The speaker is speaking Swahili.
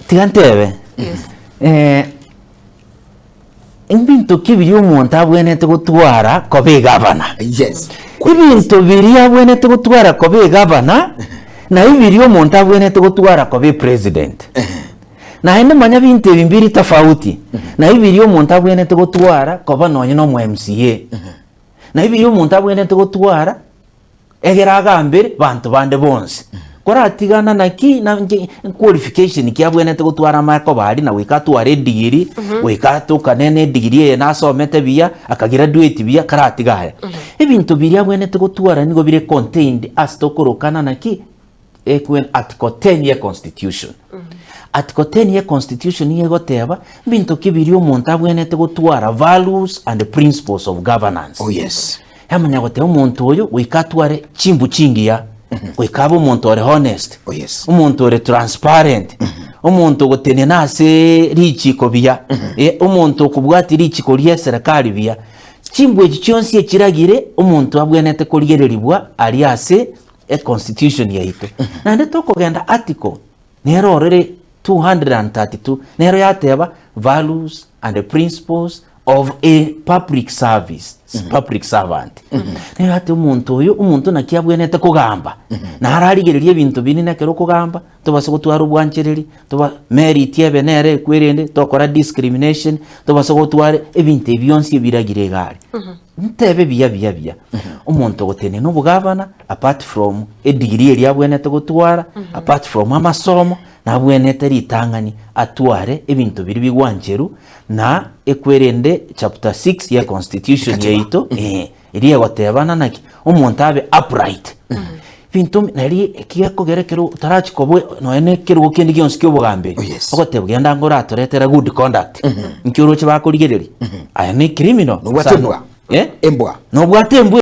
Tigantebe. Yes. Ibintu kibiri umuntu abwenete gutwara kobe gavana. Yes. Ibintu biri abwenete gutwara kobe gavana na ibiri umuntu abwenete gutwara kobe president. Na hende manya bintu bimbiri tofauti. Na ibiri umuntu abwenete gutwara koba nonye no mu MCA. Na ibiri umuntu abwenete gutwara egeraga mbere bantu bande bonse. Kora atigana naki na qualification kiabwenete gutwara amako bari na wikatware degree wikatuka nene degree na somete biya akagraduate biya karatigaya. Ibintu biri abwenete gutwara nigo bire contained as tokorokana naki ekwen article 10 year constitution. Article 10 year constitution yego teba bintu kibiri umuntu abwenete gutwara values and principles of governance. Oh yes. Hamanya gote umuntu oyo wikatware chimbu chingiya wikaba umuntu ore honest. Oh yes. Umuntu ore transparent. Umuntu gotene nase richiko biya. Umuntu kubwati richiko lya serikali biya. Chimbu ekichonsi ekiragire umuntu abwenete kuligereribwa ali ase constitution yaitu. Na ndeto kugenda article nero orere 232 nero yateba values and the principles of a public service. Public servant. Nero ate umuntu oyo umuntu nakiabwenete kugamba. Na hararigererie bintu binene kero kugamba tobase gutwara ubwanchereri toba merit yebenere kwerende tokora discrimination tobase gutwara ebintu byonsi biragire gari. Ntebe biya umuntu gotene no bugavana apart from a degree eri abwenete gutwara apart from amasomo na bwenete ritangani atware ebintu biri bigwancheru na ekwerende chapter 6 ya constitution yeito iri gotebana naki umuntu abe upright. Bintu nari kiyakogerekero tarachikobwe no ene kirugo kindi gyonsi kyobugambe ogotebwe ngenda ngora atoretera good conduct nkiro kibakorigereri aya ni criminal no watembwa no bwatembwe